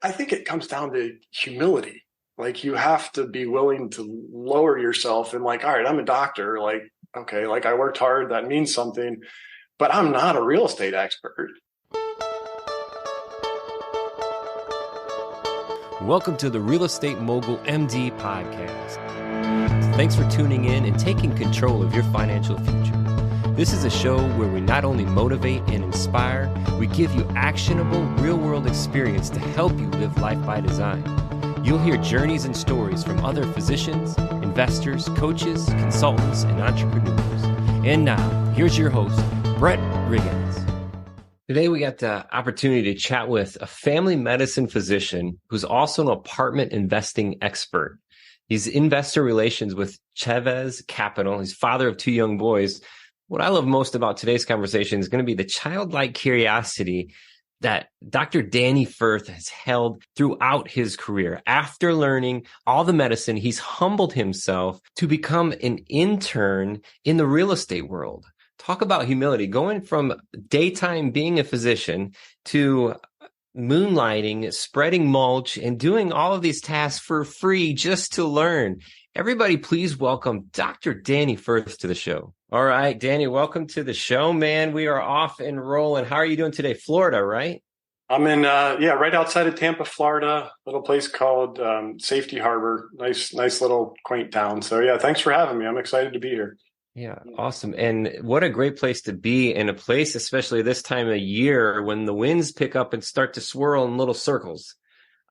I think it comes down to humility. Like you have to be willing to lower yourself and like, all right, I'm a doctor. Like, okay, like I worked hard. That means something, but I'm not a real estate expert. Welcome to the Real Estate Mogul MD podcast. Thanks for tuning in and taking control of your financial future. This is a show where we not only motivate and inspire, we give you actionable real-world experience to help you live life by design. You'll hear journeys and stories from other physicians, investors, coaches, consultants, and entrepreneurs. And now, here's your host, Brett Riggins. Today, we got the opportunity to chat with a family medicine physician who's also an apartment investing expert. He's investor relations with Chavis Capital. He's father of two young boys. What I love most about today's conversation is going to be the childlike curiosity that Dr. Danny Firth has held throughout his career. After learning all the medicine, he's humbled himself to become an intern in the real estate world. Talk about humility, going from daytime being a physician to moonlighting, spreading mulch, and doing all of these tasks for free just to learn. Everybody, please welcome Dr. Danny Firth to the show. All right, Danny, welcome to the show, man. We are off and rolling. How are you doing today? Florida, right? I'm in, right outside of Tampa, Florida, little place called Safety Harbor. Nice little quaint town. So yeah, thanks for having me. I'm excited to be here. Yeah, awesome. And what a great place to be, in a place, especially this time of year when the winds pick up and start to swirl in little circles.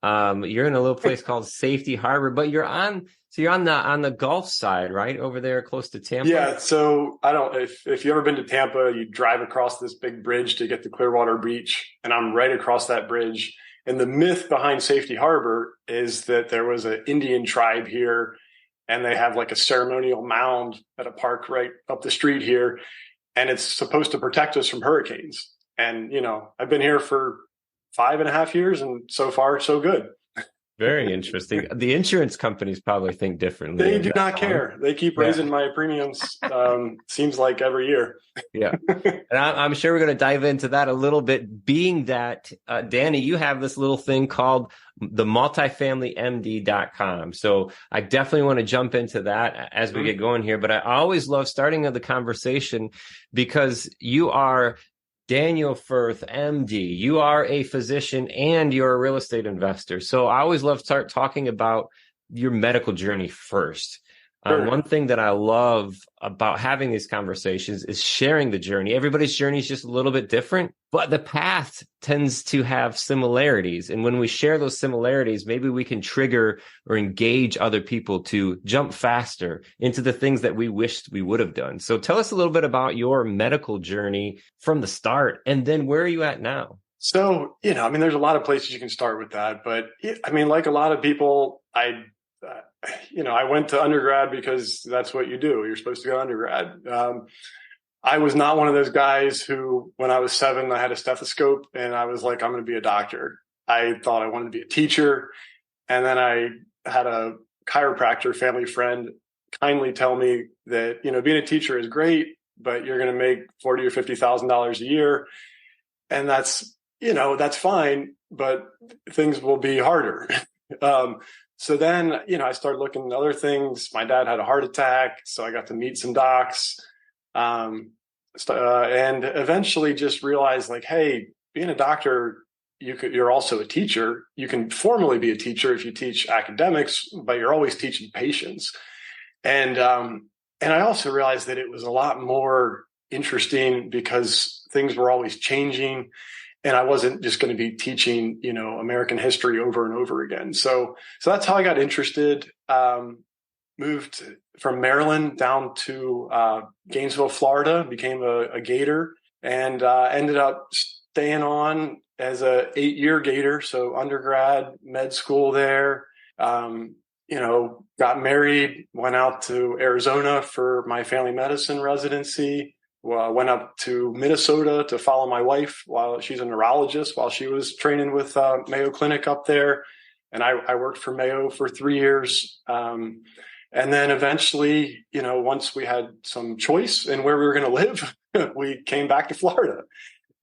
You're in a little place called Safety Harbor, but you're on the Gulf side, right? Over there close to Tampa. Yeah. So if you ever been to Tampa, you drive across this big bridge to get to Clearwater Beach, and I'm right across that bridge. And the myth behind Safety Harbor is that there was an Indian tribe here, and they have like a ceremonial mound at a park right up the street here. And it's supposed to protect us from hurricanes. And, I've been here for 5.5 years, and so far, so good. Very interesting. The insurance companies probably think differently. They do not care. They keep raising my premiums, seems like every year. Yeah. And I'm sure we're going to dive into that a little bit, being that, Danny, you have this little thing called the multifamilymd.com. So I definitely want to jump into that as we get going here. But I always love starting the conversation because you are Daniel Firth, MD. You are a physician and you're a real estate investor. So I always love to start talking about your medical journey first. Sure. One thing that I love about having these conversations is sharing the journey. Everybody's journey is just a little bit different, but the path tends to have similarities. And when we share those similarities, maybe we can trigger or engage other people to jump faster into the things that we wished we would have done. So tell us a little bit about your medical journey from the start, and then where are you at now? So, there's a lot of places you can start with that, but like a lot of people, I went to undergrad because that's what you do. You're supposed to go undergrad. I was not one of those guys who, when I was 7, I had a stethoscope and I was like, I'm going to be a doctor. I thought I wanted to be a teacher. And then I had a chiropractor family friend kindly tell me that, being a teacher is great, but you're going to make $40,000 or $50,000 a year. And that's fine, but things will be harder. So then, I started looking at other things. My dad had a heart attack, so I got to meet some docs, and eventually just realized, like, hey, being a doctor, you're also a teacher. You can formally be a teacher if you teach academics, but you're always teaching patients. And I also realized that it was a lot more interesting because things were always changing. And I wasn't just going to be teaching, American history over and over again. So that's how I got interested. Moved from Maryland down to Gainesville, Florida, became a Gator, and ended up staying on as a 8-year Gator. So undergrad, med school there, got married, went out to Arizona for my family medicine residency. Well, I went up to Minnesota to follow my wife while she's a neurologist while she was training with Mayo Clinic up there. And I worked for Mayo for 3 years. And then eventually, once we had some choice in where we were going to live, we came back to Florida.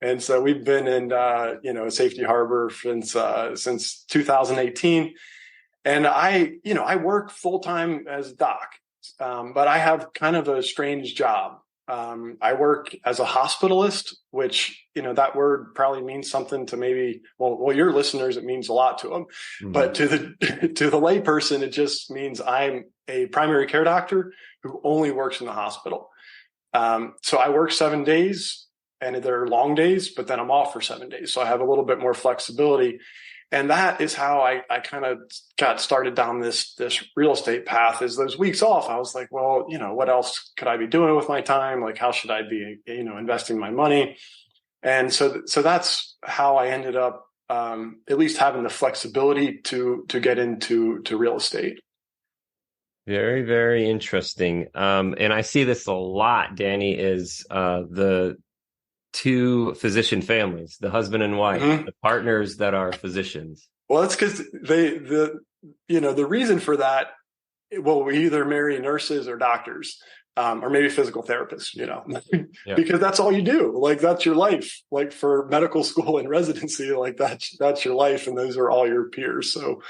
And so we've been in, Safety Harbor since 2018. And I work full time as a doc, but I have kind of a strange job. I work as a hospitalist, which, that word probably means something to maybe, your listeners, it means a lot to them, but to the lay person, it just means I'm a primary care doctor who only works in the hospital. So I work 7 days, and they're long days, but then I'm off for 7 days. So I have a little bit more flexibility. And that is how I kind of got started down this real estate path. Is those weeks off, I was like, well, what else could I be doing with my time? Like, how should I be, investing my money? And so that's how I ended up, at least having the flexibility to get into real estate. Very, very interesting. And I see this a lot, Danny, is the two physician families, the husband and wife, the partners that are physicians. Well, that's because the reason for that, we either marry nurses or doctors, or maybe physical therapists, because that's all you do. Like, that's your life. Like, for medical school and residency, like that's your life. And those are all your peers. So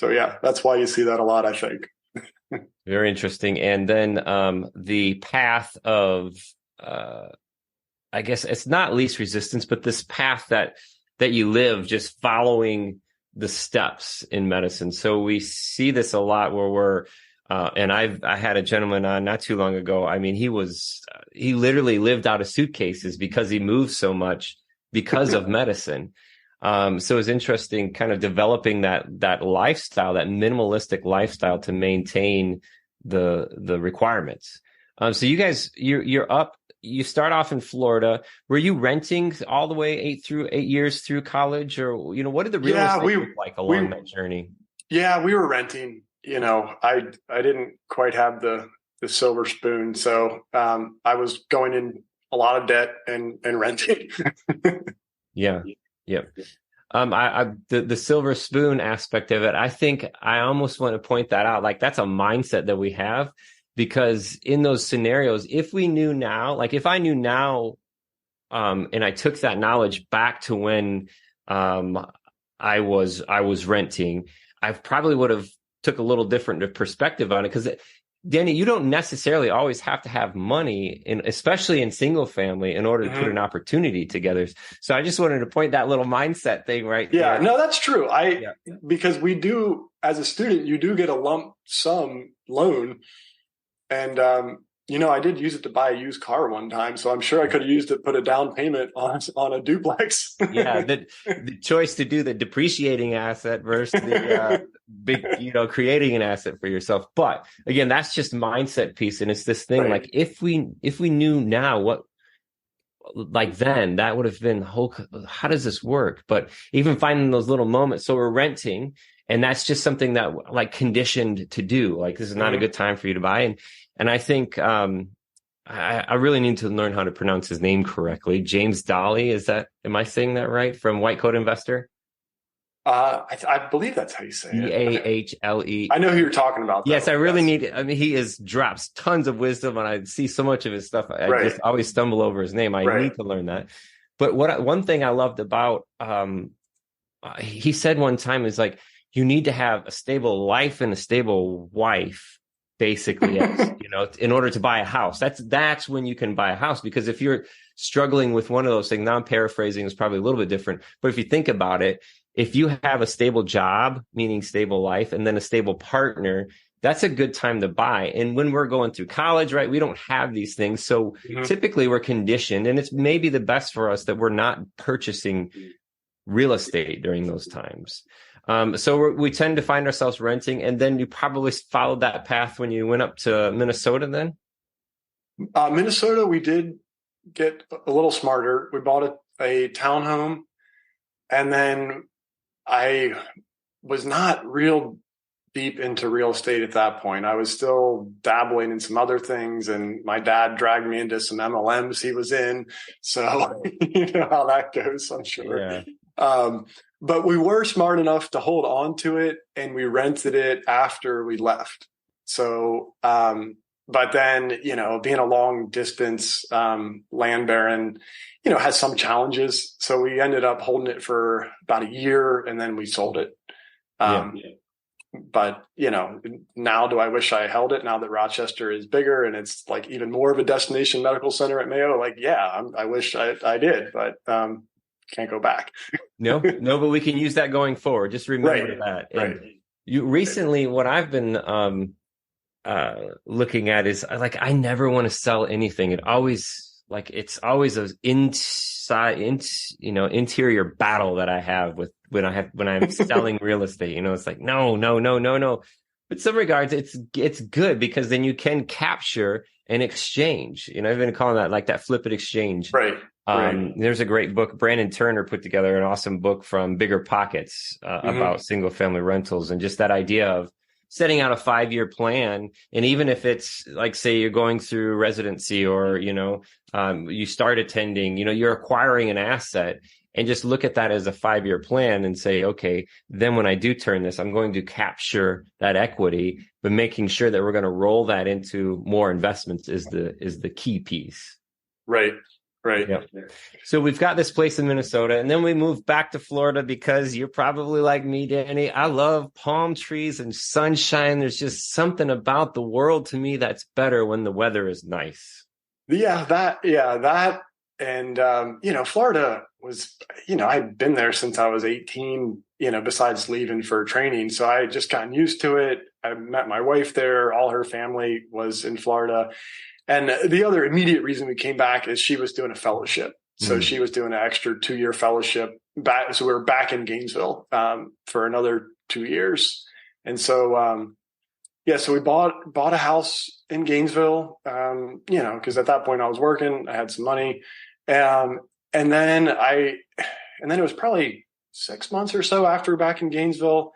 yeah, that's why you see that a lot, I think. Very interesting. And then the path of, I guess it's not least resistance, but this path that you live, just following the steps in medicine. So we see this a lot where and I had a gentleman on not too long ago. I mean, he literally lived out of suitcases because he moved so much because of medicine. So it's interesting kind of developing that lifestyle, that minimalistic lifestyle to maintain the requirements. So you guys, you're up. You start off in Florida. Were you renting all the way 8 years through college, or what did the real estate look like along that journey? Yeah, we were renting. I didn't quite have the silver spoon, so I was going in a lot of debt and renting. Yeah. The silver spoon aspect of it, I think I almost want to point that out. Like, that's a mindset that we have. Because in those scenarios, if we knew now, like if I knew now, and I took that knowledge back to when I was renting, I probably would have took a little different perspective on it. Because Danny, you don't necessarily always have to have money, especially in single family, in order to put an opportunity together. So I just wanted to point that little mindset thing right there. Yeah, no, that's true. Because we do, as a student, you do get a lump sum loan. And, I did use it to buy a used car one time, so I'm sure I could have used it, put a down payment on a duplex. Yeah, the choice to do the depreciating asset versus the big, creating an asset for yourself. But again, that's just mindset piece. And it's this thing, right. Like if we knew now what, like then, that would have been, how does this work? But even finding those little moments. So we're renting. And that's just something that like conditioned to do. Like, this is not a good time for you to buy. And I think I really need to learn how to pronounce his name correctly. James Dolly, am I saying that right? From White Coat Investor? I believe that's how you say it. Dahle. I know who you're talking about, though. Yes, I really need. I mean, he drops tons of wisdom, and I see so much of his stuff. I just always stumble over his name. I need to learn that. But one thing I loved about he said one time is like, you need to have a stable life and a stable wife, basically, in order to buy a house. That's when you can buy a house. Because if you're struggling with one of those things, now I'm paraphrasing, is probably a little bit different. But if you think about it, if you have a stable job, meaning stable life, and then a stable partner, that's a good time to buy. And when we're going through college, right, we don't have these things. So typically we're conditioned, and it's maybe the best for us that we're not purchasing real estate during those times. So we tend to find ourselves renting. And then you probably followed that path when you went up to Minnesota then? Minnesota, we did get a little smarter. We bought a townhome, and then I was not real deep into real estate at that point. I was still dabbling in some other things, and my dad dragged me into some MLMs he was in. So you know how that goes, I'm sure. Yeah. But we were smart enough to hold on to it, and we rented it after we left. So but then, being a long distance, land baron, has some challenges. So we ended up holding it for about a year and then we sold it. But, now do I wish I held it now that Rochester is bigger and it's like even more of a destination medical center at Mayo? Like, yeah, I wish I did, but can't go back. No, but we can use that going forward. Just remember that. And right. You recently, what I've been looking at is like, I never want to sell anything. It's always an interior battle that I have when I'm selling real estate. It's like, no. But some regards, it's good because then you can capture an exchange. I've been calling that like that flip it exchange. Right. There's a great book. Brandon Turner put together an awesome book from Bigger Pockets about single family rentals, and just that idea of setting out a 5-year plan. And even if it's like, say you're going through residency or, you start attending, you're acquiring an asset, and just look at that as a 5-year plan and say, okay, then when I do turn this, I'm going to capture that equity, but making sure that we're going to roll that into more investments is the key piece. Right. Yeah. So we've got this place in Minnesota, and then we moved back to Florida because you're probably like me, Danny. I love palm trees and sunshine. There's just something about the world to me that's better when the weather is nice. That. And, Florida was, I'd been there since I was 18, besides leaving for training. So I just gotten used to it. I met my wife there. All her family was in Florida. And the other immediate reason we came back is she was doing a fellowship. So she was doing an extra 2-year fellowship back. So we were back in Gainesville, for another 2 years. And so, so we bought a house in Gainesville, cause at that point I was working, I had some money. And then it was probably 6 months or so after back in Gainesville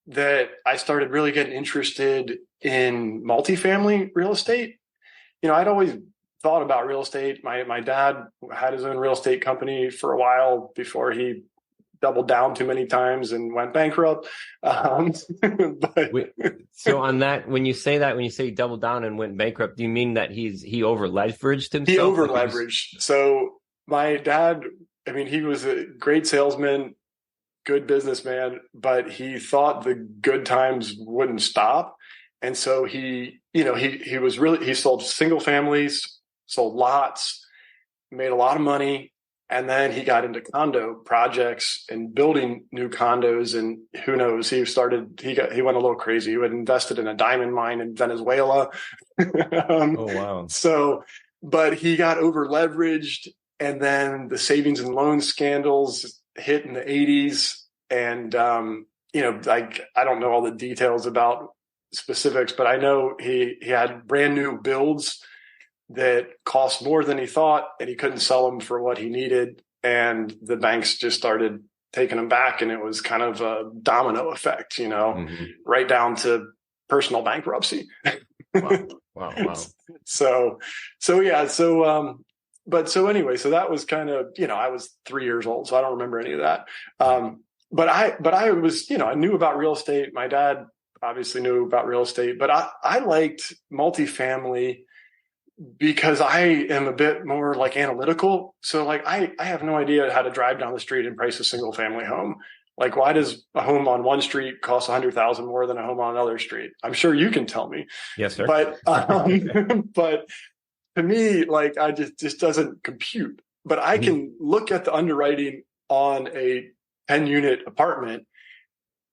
that I started really getting interested in multifamily real estate. I'd always thought about real estate. My dad had his own real estate company for a while before he doubled down too many times and went bankrupt. But so on that, when you say doubled down and went bankrupt, do you mean that he over leveraged himself? He over leveraged. So my dad, he was a great salesman, good businessman, but he thought the good times wouldn't stop. And so he sold single families, sold lots, made a lot of money. And then he got into condo projects and building new condos. And who knows, he went a little crazy. He had invested in a diamond mine in Venezuela. Oh, wow. So, but he got over leveraged, and then the savings and loan scandals hit in the 80s. And, I don't know all the details about specifics, but I know he had brand new builds that cost more than he thought, and he couldn't sell them for what he needed. And the banks just started taking them back, and it was kind of a domino effect, right down to personal bankruptcy. Wow. So anyway, so that was kind of, I was 3 years old, so I don't remember any of that. But I was, I knew about real estate. My dad obviously knew about real estate, but I liked multifamily because I am a bit more like analytical. So like, I have no idea how to drive down the street and price a single family home. Like, why does a home on one street cost $100,000 more than a home on another street? I'm sure you can tell me. Yes, sir. But, but to me, like, I just doesn't compute. But I can look at the underwriting on a 10-unit apartment,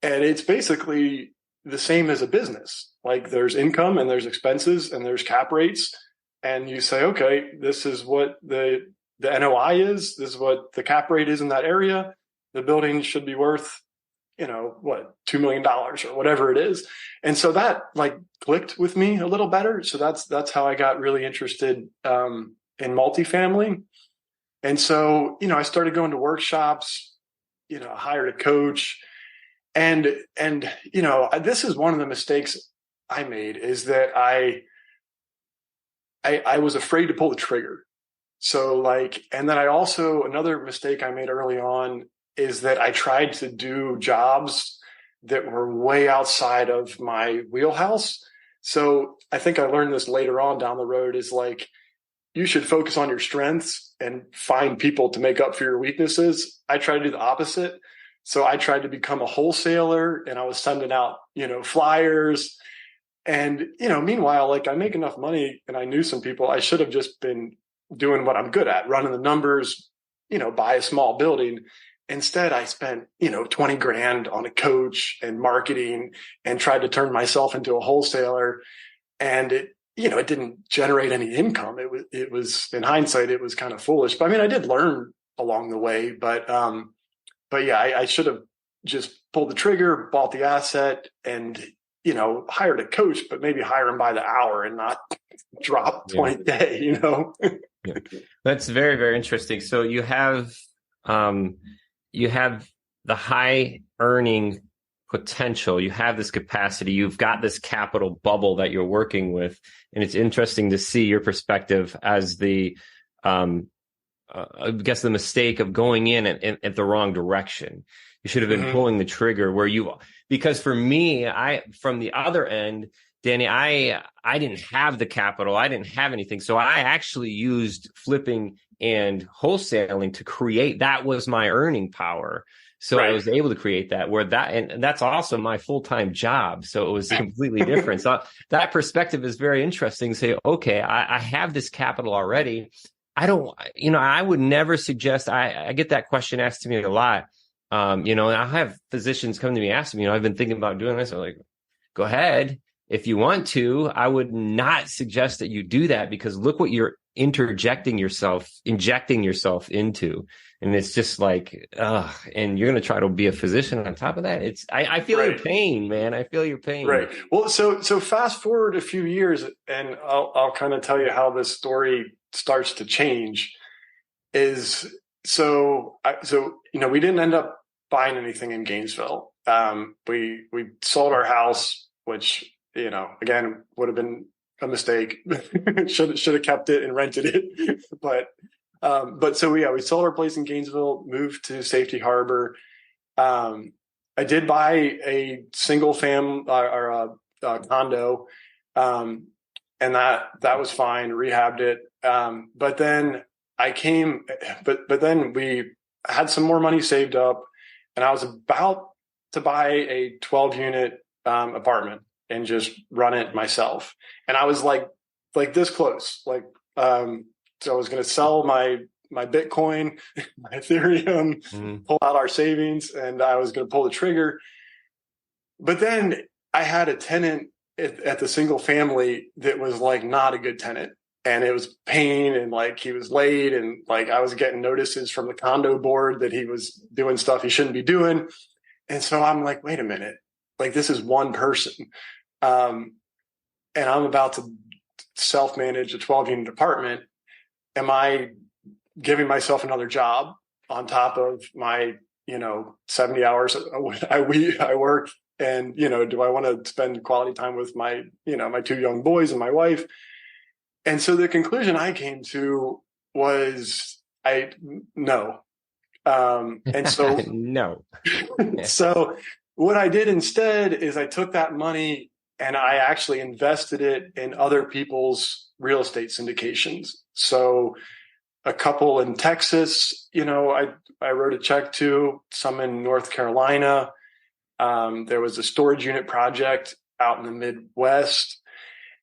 and it's basically the same as a business. Like, there's income and there's expenses and there's cap rates. And you say, okay, this is what the NOI is. This is what the cap rate is in that area. The building should be worth, $2 million or whatever it is. And so that like clicked with me a little better. So that's how I got really interested in multifamily. And so, I started going to workshops, hired a coach. And this is one of the mistakes I made, is that I was afraid to pull the trigger. So and then another mistake I made early on is that I tried to do jobs that were way outside of my wheelhouse. So I think I learned this later on down the road is like, you should focus on your strengths and find people to make up for your weaknesses. I tried to do the opposite. So I tried to become a wholesaler, and I was sending out, flyers. And, meanwhile, like, I make enough money and I knew some people. I should have just been doing what I'm good at, running the numbers, buy a small building. Instead, I spent, 20 grand on a coach and marketing and tried to turn myself into a wholesaler. And it didn't generate any income. It was in hindsight, it was kind of foolish. But I mean, I did learn along the way. But yeah, I should have just pulled the trigger, bought the asset, and hired a coach, but maybe hire him by the hour and not drop 20K. Yeah. That's very, very interesting. So you have the high earning potential, you have this capacity, you've got this capital bubble that you're working with. And it's interesting to see your perspective as the, I guess the mistake of going in at the wrong direction. You should have been pulling the trigger because for me, from the other end, Danny, I didn't have the capital. I didn't have anything. So I actually used flipping and wholesaling to create, that was my earning power. So I was able to create that and that's also my full-time job. So it was completely different. So that perspective is very interesting. Say, okay, I have this capital already. I would never suggest, I get that question asked to me a lot. And I have physicians come to me asking me, I've been thinking about doing this. I'm like, go ahead. If you want to, I would not suggest that you do that, because look what you're injecting yourself into. And it's just like, and you're going to try to be a physician on top of that. I feel your pain, man. I feel your pain. Right. Well, so fast forward a few years, and I'll kind of tell you how this story starts to change. We didn't end up buying anything in Gainesville. We sold our house, which, again, would have been a mistake. should have kept it and rented it. But we sold our place in Gainesville, moved to Safety Harbor. I did buy a single or a condo, and that was fine. Rehabbed it. But then then we had some more money saved up, and I was about to buy a 12-unit apartment and just run it myself. And I was like this close, so I was going to sell my Bitcoin, my Ethereum, pull out our savings, and I was going to pull the trigger. But then I had a tenant at the single family that was like not a good tenant. And it was pain, and like he was late, and like I was getting notices from the condo board that he was doing stuff he shouldn't be doing. And so I'm like, wait a minute, like this is one person. And I'm about to self-manage a 12-unit apartment. Am I giving myself another job on top of my, 70 hours I work? And, do I want to spend quality time with my, my two young boys and my wife? And so the conclusion I came to was no. And so no. So what I did instead is I took that money and I actually invested it in other people's real estate syndications. So a couple in Texas, I wrote a check to, some in North Carolina. There was a storage unit project out in the Midwest.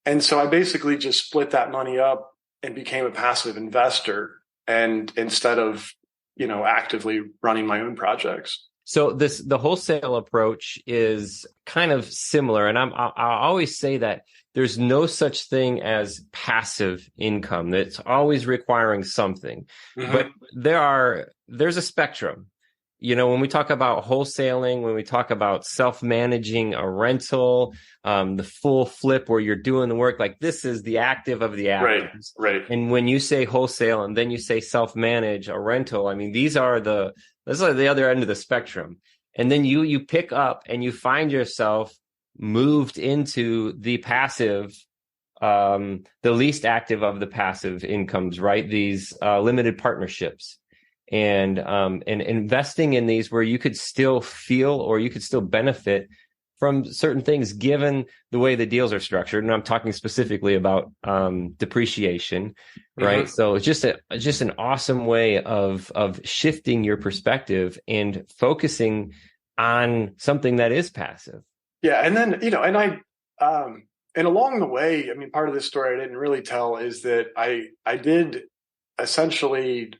And so I basically just split that money up and became a passive investor, and instead of, actively running my own projects. So the wholesale approach is kind of similar. And I always say that there's no such thing as passive income. That's always requiring something. But there's a spectrum. When we talk about wholesaling, when we talk about self-managing a rental, the full flip where you're doing the work, like this is the active of the actives. Right. And when you say wholesale and then you say self-manage a rental, I mean, these are the other end of the spectrum. And then you pick up and you find yourself moved into the passive, the least active of the passive incomes, right? These limited partnerships. And investing in these where you could still feel or you could still benefit from certain things given the way the deals are structured. And I'm talking specifically about depreciation, right? Mm-hmm. So it's just an awesome way of shifting your perspective and focusing on something that is passive. Yeah. And then, and along the way, I mean, part of this story I didn't really tell is that I did essentially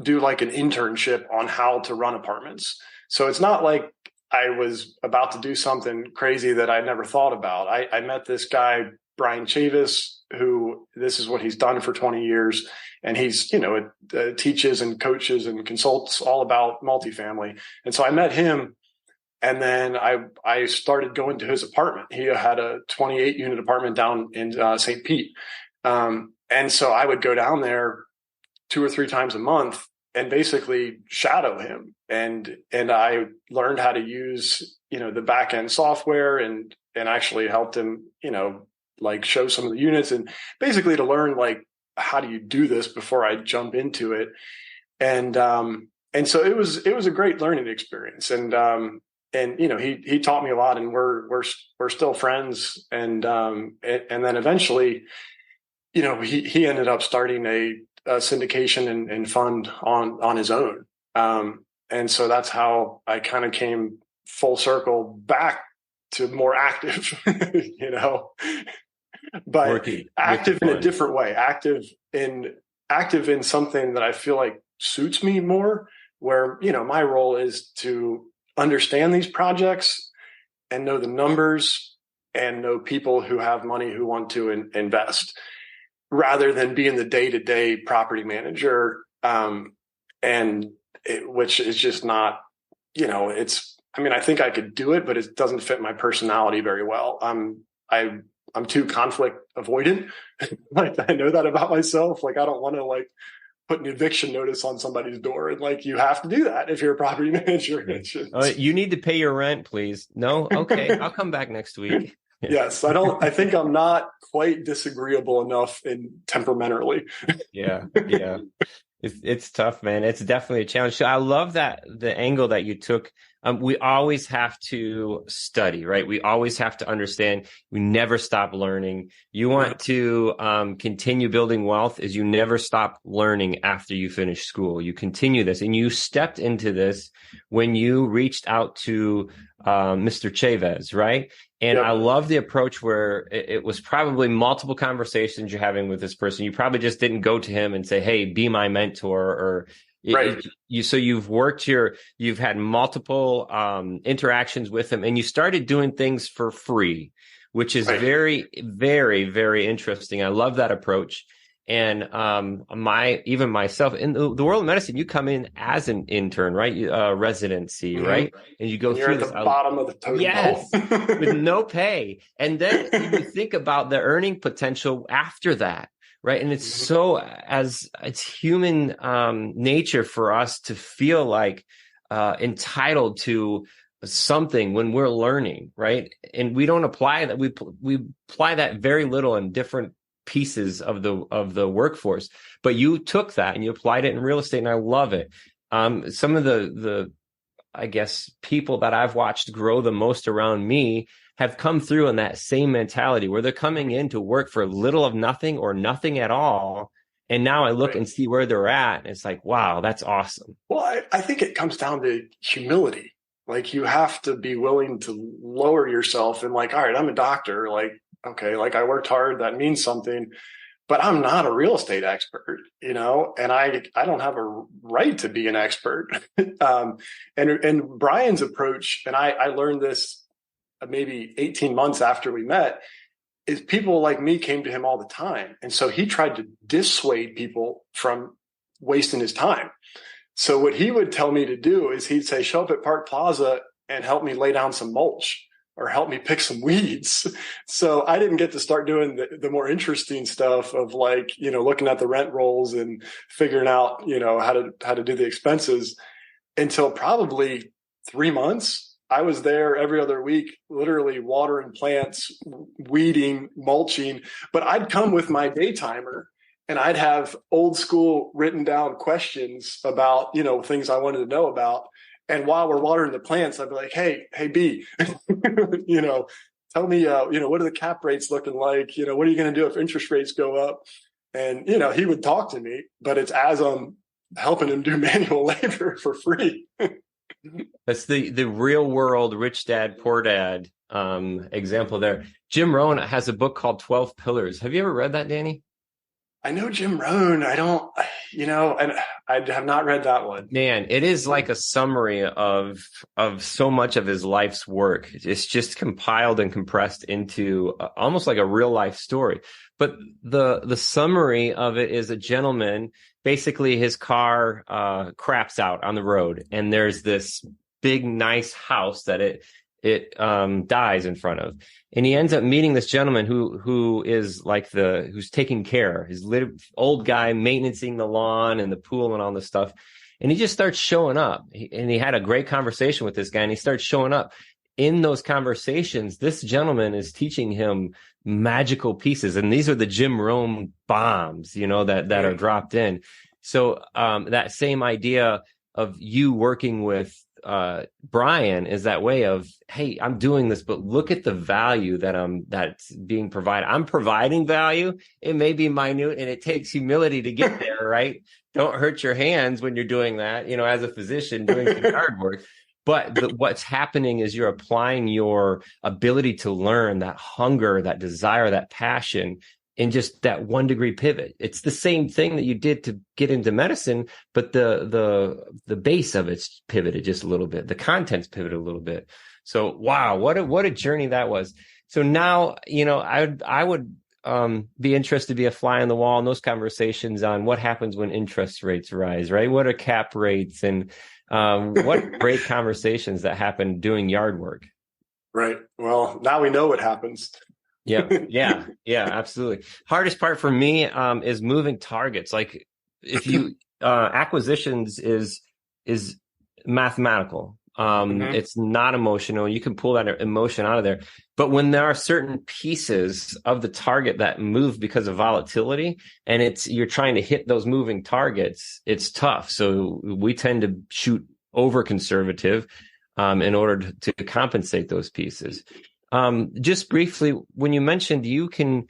do like an internship on how to run apartments. So it's not like I was about to do something crazy that I never thought about. I met this guy, Brian Chavis, who this is what he's done for 20 years. And he's, teaches and coaches and consults all about multifamily. And so I met him. And then I started going to his apartment. He had a 28 unit apartment down in St. Pete. And so I would go down there 2 or 3 times a month and basically shadow him. And I learned how to use, the back end software and actually helped him, like show some of the units and basically to learn like, how do you do this before I jump into it? And so it was a great learning experience. And he taught me a lot, and we're still friends. And then eventually, he ended up starting a syndication and fund on his own. And so that's how I kind of came full circle back to more active, but Working active in a different way, active in something that I feel like suits me more, where, my role is to understand these projects and know the numbers and know people who have money who want to invest, rather than being the day-to-day property manager. Which is just not, I think I could do it, but it doesn't fit my personality very well. I'm too conflict avoidant. Like, I know that about myself. Like, I don't want to put an eviction notice on somebody's door. And you have to do that if you're a property manager. You need to pay your rent, please. No? Okay. I'll come back next week. Yes. I think I'm not quite disagreeable enough temperamentally. Yeah. It's tough, man. It's definitely a challenge. So I love that the angle that you took. We always have to study, right? We always have to understand. We never stop learning. You want to continue building wealth, is you never stop learning after you finish school. You continue this, and you stepped into this when you reached out to Mr. Chavis, right? And I love the approach where it was probably multiple conversations you're having with this person. You probably just didn't go to him and say, "Hey, be my mentor," or so you've had multiple interactions with him, and you started doing things for free, which is very, very, very interesting. I love that approach. And even myself in the world of medicine, you come in as an intern, right? Residency, right? And you go through at the bottom of the totem pole. With no pay. And then you think about the earning potential after that, right? And it's it's human nature for us to feel like entitled to something when we're learning, right? And we don't apply that. We apply that very little in different pieces of the workforce, but you took that and you applied it in real estate, and I love it. Some of the I guess people that I've watched grow the most around me have come through in that same mentality, where they're coming in to work for little of nothing or nothing at all, and now I look and see where they're at, and it's like, wow, that's awesome. Well, I think it comes down to humility. Like, you have to be willing to lower yourself and all right, I'm a doctor. Okay, I worked hard, that means something, but I'm not a real estate expert, and I don't have a right to be an expert. And Brian's approach, and I learned this maybe 18 months after we met, is people like me came to him all the time. And so he tried to dissuade people from wasting his time. So what he would tell me to do is he'd say, show up at Park Plaza and help me lay down some mulch, or help me pick some weeds. So I didn't get to start doing the more interesting stuff of looking at the rent rolls and figuring out, how to do the expenses until probably 3 months. I was there every other week, literally watering plants, weeding, mulching, but I'd come with my day timer and I'd have old school written down questions about, things I wanted to know about. And while we're watering the plants, I'd be like, hey, B, tell me, what are the cap rates looking like? What are you going to do if interest rates go up? And, he would talk to me, but it's as I'm helping him do manual labor for free. That's the real world rich dad, poor dad example there. Jim Rohn has a book called 12 Pillars. Have you ever read that, Danny? I know Jim Rohn. I don't, and I have not read that one. Man, it is like a summary of so much of his life's work. It's just compiled and compressed into almost like a real life story. But the summary of it is a gentleman, basically his car craps out on the road, and there's this big, nice house that it dies in front of. And he ends up meeting this gentleman who is like who's taking care, his old guy maintaining the lawn and the pool and all this stuff. And he just starts showing up. And he had a great conversation with this guy, and he starts showing up. In those conversations, this gentleman is teaching him magical pieces. And these are the Jim Rohn bombs, that are dropped in. So that same idea of you working with Brian is that way of, hey, I'm doing this, but look at the value that's being provided. I'm providing value. It may be minute, and it takes humility to get there, right? Don't hurt your hands when you're doing that, as a physician doing some yard work. But what's happening is you're applying your ability to learn, that hunger, that desire, that passion, in just that 1 degree pivot. It's the same thing that you did to get into medicine, but the base of it's pivoted just a little bit. The content's pivoted a little bit. So wow, what a journey that was. So now, I would be interested to be a fly on the wall in those conversations on what happens when interest rates rise, right? What are cap rates, and what great conversations that happen doing yard work. Right. Well, now we know what happens. Yeah, absolutely. Hardest part for me is moving targets. Like if you acquisitions is mathematical. It's not emotional. You can pull that emotion out of there. But when there are certain pieces of the target that move because of volatility, and you're trying to hit those moving targets, it's tough. So we tend to shoot over conservative in order to compensate those pieces. Just briefly, when you mentioned you can,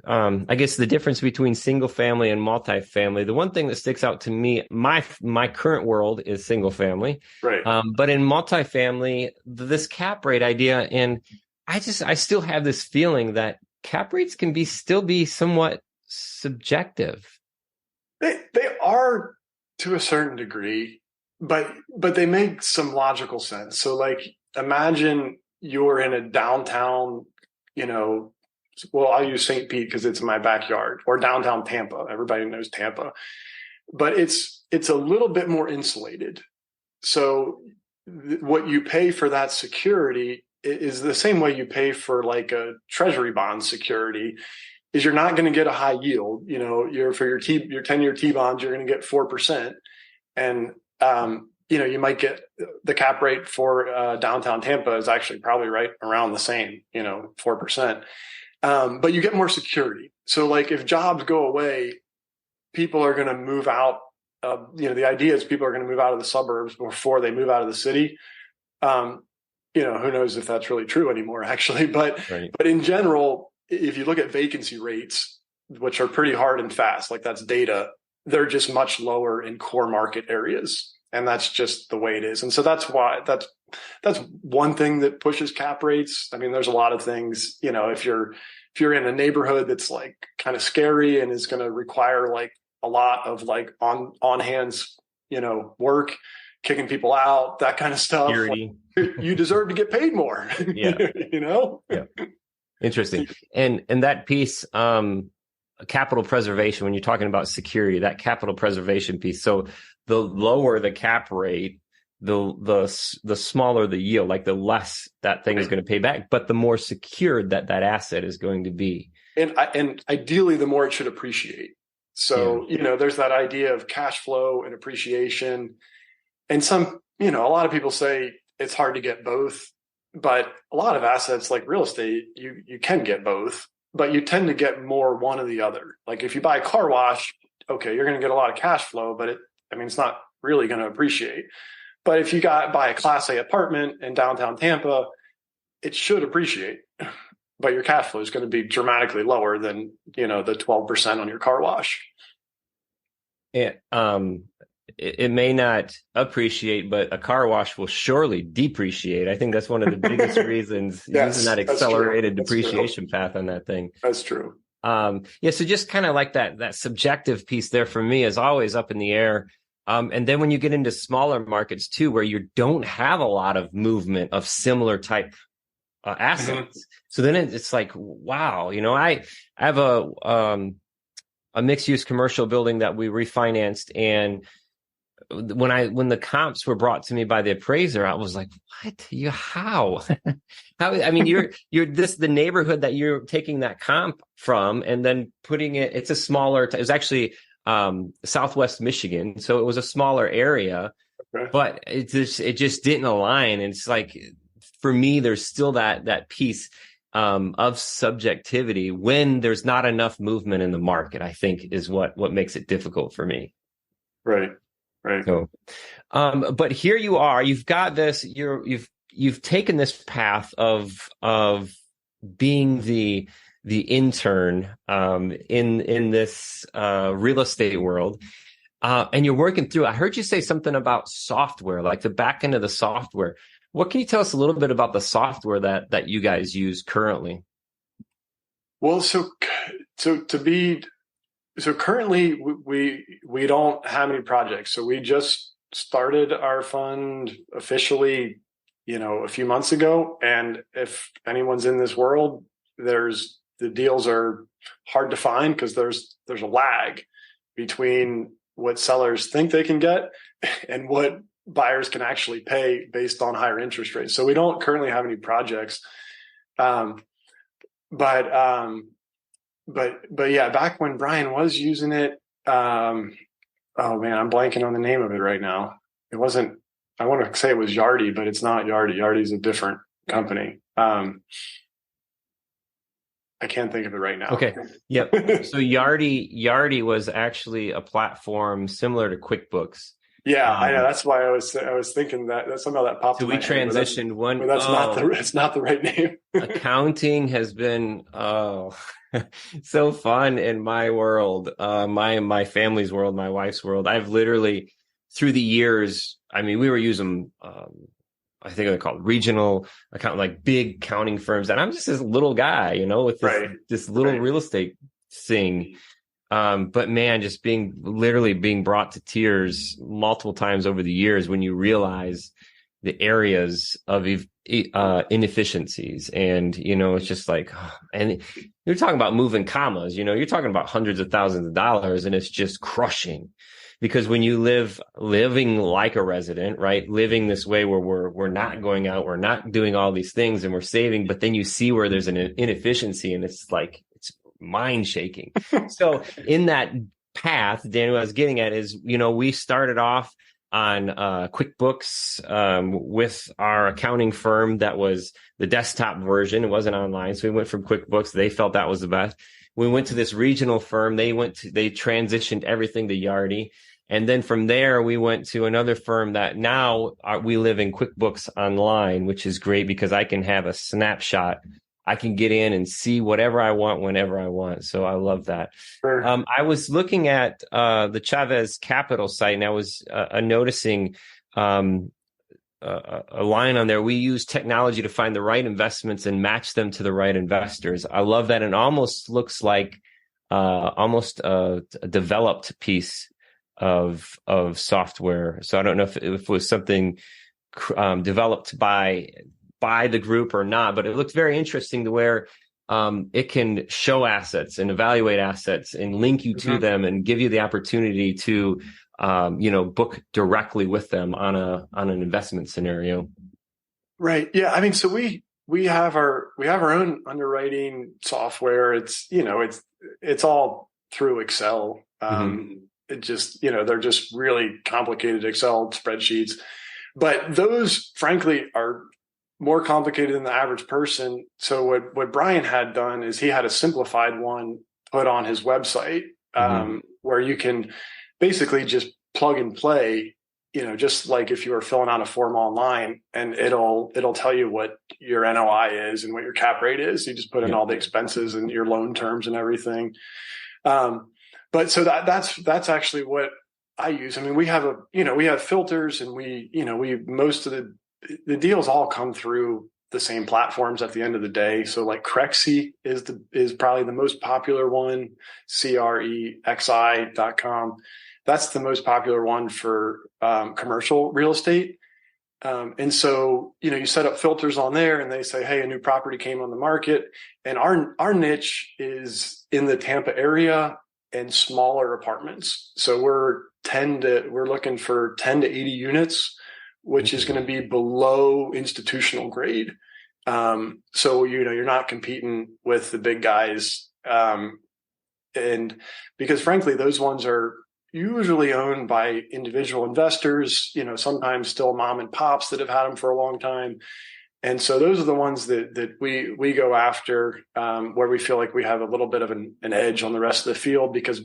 I guess the difference between single family and multifamily, the one thing that sticks out to me, my current world is single family, right? But in multifamily, this cap rate idea, and I still have this feeling that cap rates can still be somewhat subjective. They are to a certain degree, but they make some logical sense. So like, imagine you're in a downtown, well, I'll use St. Pete because it's my backyard, or downtown Tampa. Everybody knows Tampa, but it's a little bit more insulated. So what you pay for that security is the same way you pay for like a treasury bond security. Is you're not going to get a high yield. For your 10-year T-bonds, you're going to get 4%, and you might get the cap rate for downtown Tampa is actually probably right around the same, 4%. But you get more security. So like if jobs go away, people are going to move out. The idea is people are going to move out of the suburbs before they move out of the city. Who knows if that's really true anymore, actually. But in general, if you look at vacancy rates, which are pretty hard and fast, like that's data, they're just much lower in core market areas. And that's just the way it is. And so that's why that's one thing that pushes cap rates. I mean, there's a lot of things, if you're in a neighborhood that's like kind of scary and is going to require like a lot of like on hands, work, kicking people out, that kind of stuff. Like, you deserve to get paid more. Yeah. Yeah. Interesting. And that piece, capital preservation, when you're talking about security, that capital preservation piece. So the lower the cap rate, the smaller the yield, like the less that thing is going to pay back, but the more secured that asset is going to be. And ideally, the more it should appreciate. So, there's that idea of cash flow and appreciation. And a lot of people say it's hard to get both, but a lot of assets like real estate, you can get both, but you tend to get more one or the other. Like if you buy a car wash, okay, you're going to get a lot of cash flow, but it's not really going to appreciate. But if you buy a Class A apartment in downtown Tampa, it should appreciate, but your cash flow is going to be dramatically lower than, the 12% on your car wash. It may not appreciate, but a car wash will surely depreciate. I think that's one of the biggest reasons using that accelerated depreciation path on that thing. That's true. So just kind of like that subjective piece there for me is always up in the air. And then when you get into smaller markets too, where you don't have a lot of movement of similar type assets, so then it's like, wow, I have a mixed use commercial building that we refinanced, and when the comps were brought to me by the appraiser, I was like, what? How? I mean, you're the neighborhood that you're taking that comp from and then putting it's a smaller, it was actually Southwest Michigan. So it was a smaller area, but it just didn't align. And it's like, for me, there's still that piece of subjectivity when there's not enough movement in the market, I think is what makes it difficult for me. Right. So, but here you are, you've got this, you've taken this path of being the intern, in this, real estate world. And you're working through, I heard you say something about software, like the back end of the software. What can you tell us a little bit about the software that you guys use currently? Well, so currently we don't have any projects. So we just started our fund officially, a few months ago. And if anyone's in this world, the deals are hard to find because there's a lag between what sellers think they can get and what buyers can actually pay based on higher interest rates. So we don't currently have any projects. But yeah, back when Brian was using it, oh man, I'm blanking on the name of it right now. It wasn't, I want to say it was Yardi, but it's not Yardi. Yardi is a different company. I can't think of it right now. Okay. Yep. So Yardi was actually a platform similar to QuickBooks. Yeah, I know. That's why I was thinking that somehow that popped. So we transitioned but it's not the right name. Accounting has been so fun in my world, my family's world, my wife's world. I've literally through the years, I mean, we were using I think they're called regional account, like big accounting firms, and I'm just this little guy, with this little real estate thing. But man, just literally being brought to tears multiple times over the years when you realize the areas of inefficiencies. And, it's just like, and you're talking about moving commas, you're talking about hundreds of thousands of dollars, and it's just crushing. Because when you living like a resident, right, living this way where we're not going out, we're not doing all these things and we're saving, but then you see where there's an inefficiency and it's like, mind shaking. So in that path, Daniel, I was getting at is, we started off on QuickBooks with our accounting firm. That was the desktop version. It wasn't online. So we went from QuickBooks. They felt that was the best. We went to this regional firm. They transitioned everything to Yardi. And then from there, we went to another firm that now we live in QuickBooks Online, which is great because I can have a snapshot. I can get in and see whatever I want whenever I want. So I love that. Sure. I was looking at the Chavis Capital site, and I was noticing a line on there. We use technology to find the right investments and match them to the right investors. I love that. And almost looks like almost a developed piece of software. So I don't know if it was something developed by the group or not, but it looked very interesting to where it can show assets and evaluate assets and link you to them and give you the opportunity to book directly with them on an investment scenario. Right. Yeah. I mean, so we have our own underwriting software. It's all through Excel. It just, they're just really complicated Excel spreadsheets, but those frankly are more complicated than the average person. So what Brian had done is he had a simplified one put on his website, where you can basically just plug and play just like if you were filling out a form online, and it'll tell you what your NOI is and what your cap rate is. You just put in all the expenses and your loan terms and everything. But so that's actually what I use. I mean, we have filters, and most of the deals all come through the same platforms at the end of the day. So like Crexi is probably the most popular one, crexi.com. That's the most popular one for commercial real estate. And so, you set up filters on there, and they say, hey, a new property came on the market. And our niche is in the Tampa area and smaller apartments. So we're looking for 10 to 80 units, which is going to be below institutional grade. So, you're not competing with the big guys. And because frankly, those ones are usually owned by individual investors, sometimes still mom and pops that have had them for a long time. And so those are the ones that we go after, where we feel like we have a little bit of an edge on the rest of the field, because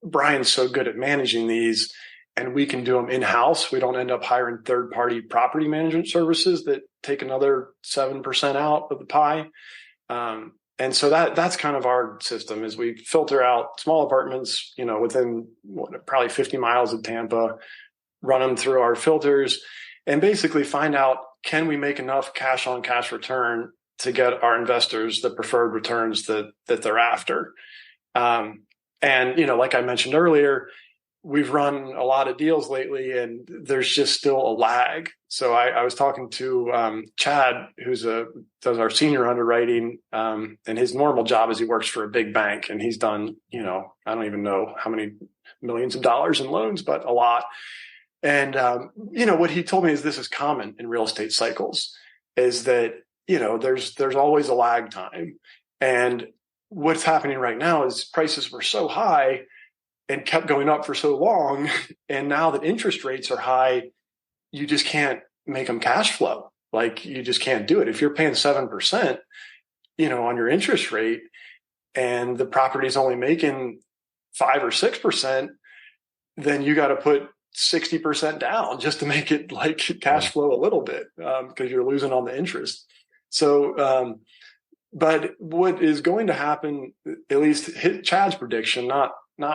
Brian's so good at managing these, and we can do them in-house. We don't end up hiring third-party property management services that take another 7% out of the pie. And so that's kind of our system, is we filter out small apartments, within probably 50 miles of Tampa, run them through our filters, and basically find out, can we make enough cash on cash return to get our investors the preferred returns that they're after. And, like I mentioned earlier, we've run a lot of deals lately, and there's just still a lag. So I was talking to Chad, does our senior underwriting, and his normal job is he works for a big bank, and he's done, I don't even know how many millions of dollars in loans, but a lot. And, what he told me is this is common in real estate cycles, is that, there's always a lag time. And what's happening right now is prices were so high and kept going up for so long. And now that interest rates are high, you just can't make them cash flow. Like, you just can't do it. If you're paying 7%, on your interest rate, and the property's only making 5 or 6%, then you got to put 60% down just to make it like cash flow a little bit, because you're losing on the interest. So, but what is going to happen, at least Chad's prediction, not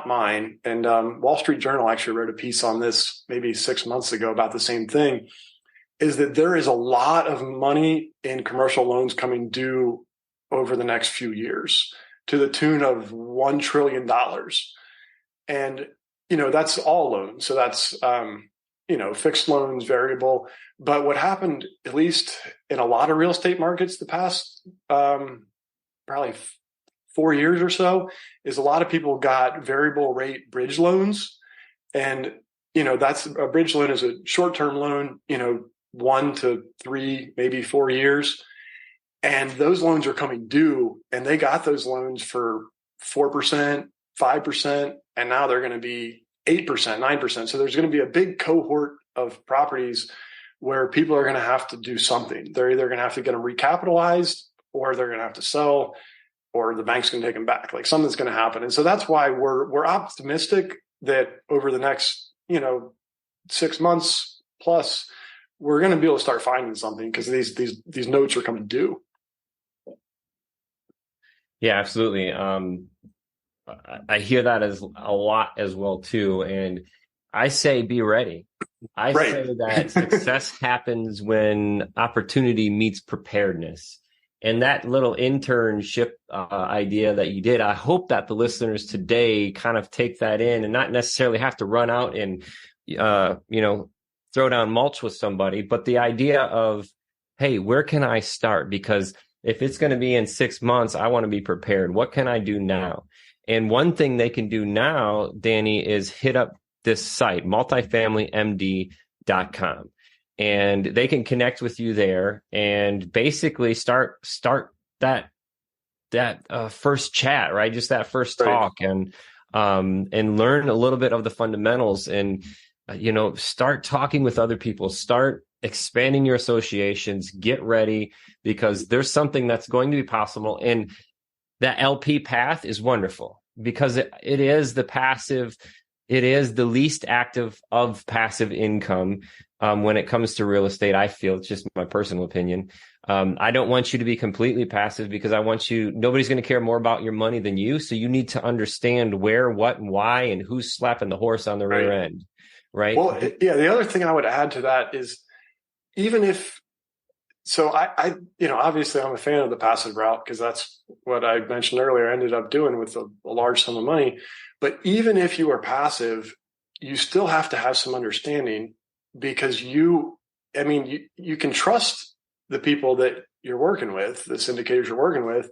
mine. And Wall Street Journal actually wrote a piece on this maybe 6 months ago about the same thing, is that there is a lot of money in commercial loans coming due over the next few years to the tune of $1 trillion. And, that's all loans. So that's, fixed loans, variable. But what happened, at least in a lot of real estate markets the past probably 4 years or so, is a lot of people got variable rate bridge loans. And, that's a bridge loan is a short-term loan, 1 to 3, maybe 4 years. And those loans are coming due, and they got those loans for 4%, 5%, and now they're going to be 8%, 9%. So there's going to be a big cohort of properties where people are going to have to do something. They're either going to have to get them recapitalized, or they're going to have to sell, or the bank's going to take them back. Like, something's going to happen. And so that's why we're optimistic that over the next, 6 months plus, we're going to be able to start finding something, because these notes are coming due. Yeah, absolutely. I hear that as a lot as well too. And I say, be ready. I say that success happens when opportunity meets preparedness. And that little internship idea that you did, I hope that the listeners today kind of take that in and not necessarily have to run out and, throw down mulch with somebody, but the idea of, hey, where can I start? Because if it's going to be in 6 months, I want to be prepared. What can I do now? And one thing they can do now, Danny, is hit up this site, multifamilymd.com. And they can connect with you there and basically start that first chat, right? Just that first talk, and learn a little bit of the fundamentals, and start talking with other people, start expanding your associations, get ready, because there's something that's going to be possible. And that LP path is wonderful, because it is the passive It is the least active of passive income when it comes to real estate. I feel it's just my personal opinion. I don't want you to be completely passive because nobody's going to care more about your money than you. So you need to understand where, what, and why, and who's slapping the horse on the rear end. Right. Well, yeah. The other thing I would add to that is even if, so I obviously I'm a fan of the passive route because that's what I mentioned earlier. I ended up doing with a large sum of money. But even if you are passive, you still have to have some understanding because you can trust the people that you're working with, the syndicators you're working with,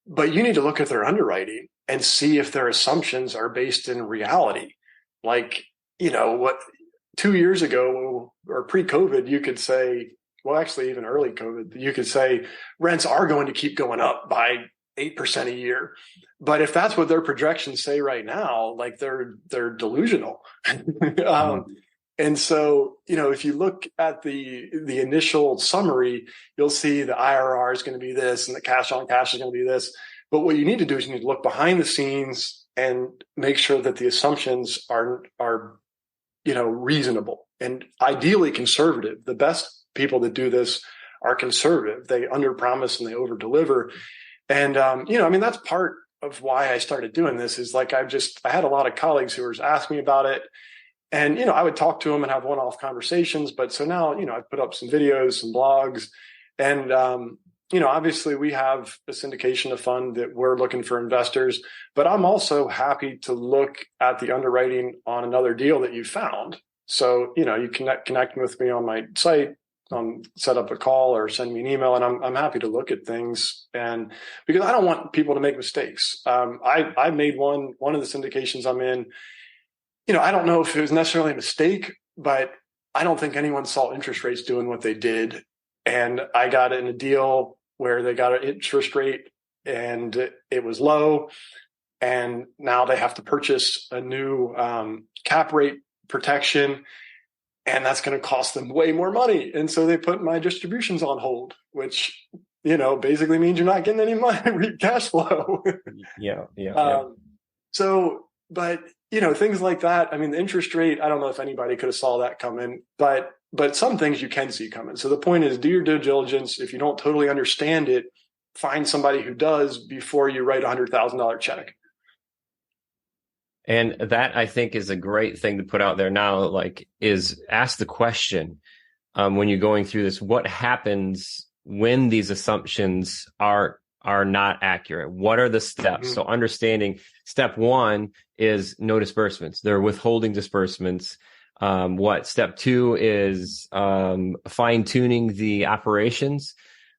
but you need to look at their underwriting and see if their assumptions are based in reality. Like, what 2 years ago or pre-COVID, you could say, well, actually even early COVID, you could say rents are going to keep going up by 8% a year. But if that's what their projections say right now, like they're delusional. And so, if you look at the initial summary, you'll see the IRR is going to be this and the cash on cash is going to be this. But what you need to do is you need to look behind the scenes and make sure that the assumptions are reasonable and ideally conservative. The best people that do this are conservative. They underpromise and they overdeliver. And, that's part of why I started doing this is like, I had a lot of colleagues who were asking me about it. And, I would talk to them and have one-off conversations. But so now, I put up some videos, some blogs, and, obviously we have a syndication of fund that we're looking for investors, but I'm also happy to look at the underwriting on another deal that you found. So, you connect with me on my site, set up a call or send me an email, and I'm happy to look at things. And because I don't want people to make mistakes. I made one of the syndications I'm in. I don't know if it was necessarily a mistake, but I don't think anyone saw interest rates doing what they did. And I got in a deal where they got an interest rate and it was low. And now they have to purchase a new cap rate protection. And that's going to cost them way more money. And so they put my distributions on hold, which, basically means you're not getting any money, cash flow. Yeah. So, but, things like that. I mean, the interest rate, I don't know if anybody could have saw that coming, but some things you can see coming. So the point is, do your due diligence. If you don't totally understand it, find somebody who does before you write $100,000 check. And that, I think, is a great thing to put out there now, is ask the question when you're going through this, what happens when these assumptions are not accurate? What are the steps? Mm-hmm. So understanding step one is no disbursements. They're withholding disbursements. Step two is fine tuning the operations,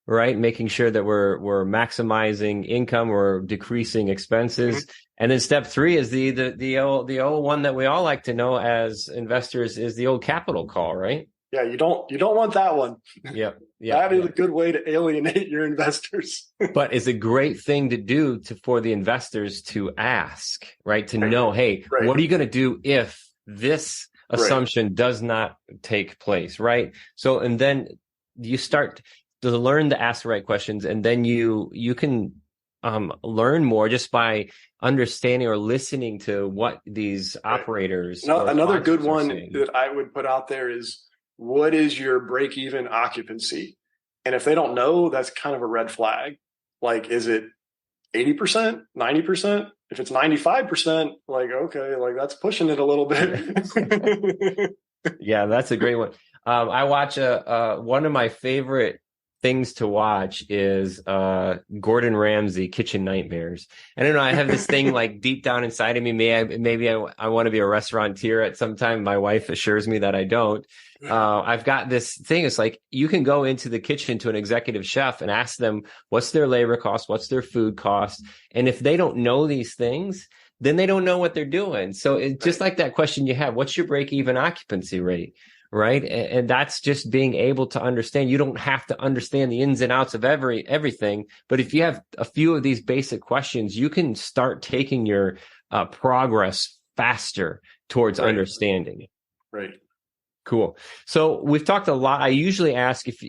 right? Making sure that we're maximizing income or decreasing expenses. Mm-hmm. And then step three is the old one that we all like to know as investors is the old capital call, right? Yeah, you don't want that one. Yeah. That is a good way to alienate your investors. But it's a great thing to do for the investors to ask, right? To know, hey, what are you going to do if this assumption does not take place, right? So, and then you start to learn to ask the right questions, and then you can learn more just by understanding or listening to what these operators. Another good one that I would put out there is, what is your break-even occupancy? And if they don't know, that's kind of a red flag. Like, is it 80%, 90%? If it's 95%, okay, that's pushing it a little bit. Yeah, that's a great one. I watch one of my favorite things to watch is Gordon Ramsay Kitchen Nightmares. I don't know, I have this thing deep down inside of me. Maybe I want to be a restaurateur at some time. My wife assures me that I don't. I've got this thing. It's you can go into the kitchen to an executive chef and ask them what's their labor cost, what's their food cost. And if they don't know these things, then they don't know what they're doing. So it's just like that question you have, what's your break-even occupancy rate? Right. And that's just being able to understand. You don't have to understand the ins and outs of everything. But if you have a few of these basic questions, you can start taking your progress faster towards understanding it. Right. Cool. So we've talked a lot. I usually ask if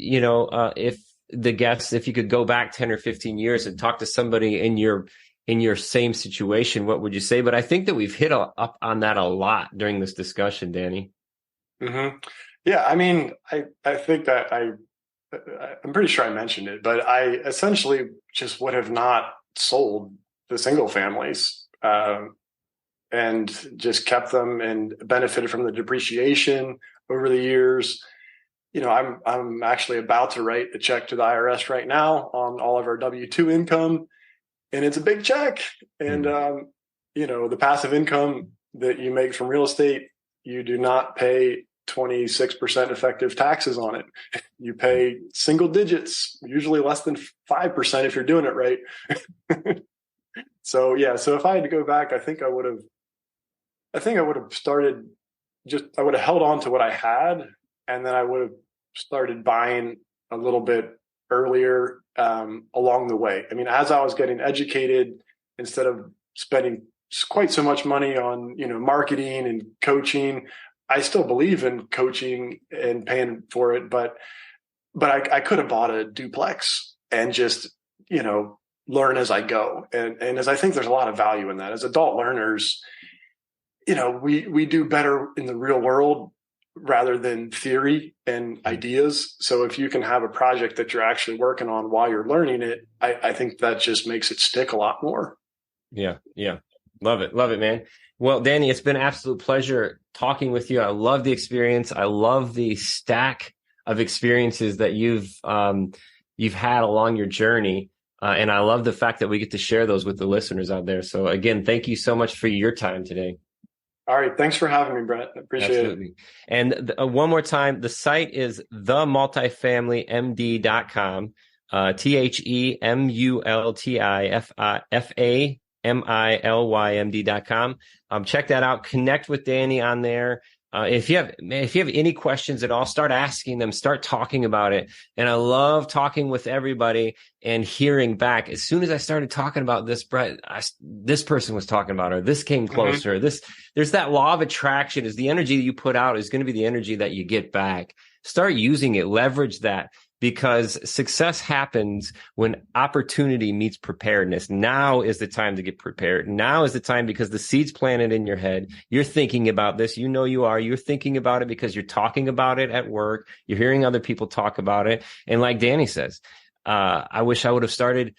the guests, if you could go back 10 or 15 years and talk to somebody in your in your same situation, what would you say? But I think that we've hit up on that a lot during this discussion, Danny. Mm-hmm. Yeah, I mean, I think that I'm pretty sure I mentioned it, but I essentially just would have not sold the single families, and just kept them and benefited from the depreciation over the years. I'm actually about to write a check to the IRS right now on all of our W-2 income, and it's a big check. And the passive income that you make from real estate, you do not pay 26% effective taxes on it. You pay single digits, usually less than 5% if you're doing it right. So if I had to go back, I think I would have started I would have held on to what I had, and then I would have started buying a little bit earlier, along the way. I mean, as I was getting educated, instead of spending quite so much money on, marketing and coaching, I still believe in coaching and paying for it, but I could have bought a duplex and just, learn as I go. And as I think there's a lot of value in that. As adult learners, we do better in the real world rather than theory and ideas. So if you can have a project that you're actually working on while you're learning it, I think that just makes it stick a lot more. Yeah. Yeah. Love it, man. Well, Danny, it's been an absolute pleasure talking with you. I love the experience. I love the stack of experiences that you've had along your journey. And I love the fact that we get to share those with the listeners out there. So again, thank you so much for your time today. All right. Thanks for having me, Brett. I appreciate it. And one more time, the site is themultifamilymd.com, TheMultifamilymd.com. Check that out. Connect with Danny on there. If you have any questions at all, start asking them, start talking about it. And I love talking with everybody and hearing back. As soon as I started talking about this, Brett, this person was talking about, or this came closer. There's that law of attraction. Is the energy that you put out is going to be the energy that you get back. Start using it, leverage that, because success happens when opportunity meets preparedness. Now is the time to get prepared. Now is the time, because the seed's planted in your head. You're thinking about this. You are. You're thinking about it because you're talking about it at work. You're hearing other people talk about it. And like Danny says, I wish I would have started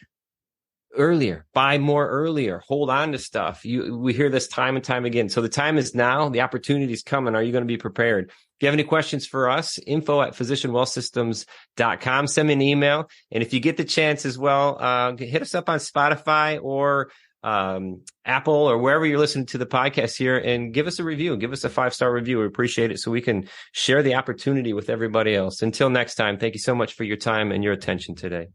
earlier, buy more earlier, hold on to stuff. We hear this time and time again. So the time is now. The opportunity is coming. Are you going to be prepared? If you have any questions for us, info@physicianwealthsystems.com. Send me an email. And if you get the chance as well, hit us up on Spotify or Apple or wherever you're listening to the podcast here, and give us a review. Give us a 5-star review. We appreciate it, so we can share the opportunity with everybody else. Until next time, thank you so much for your time and your attention today.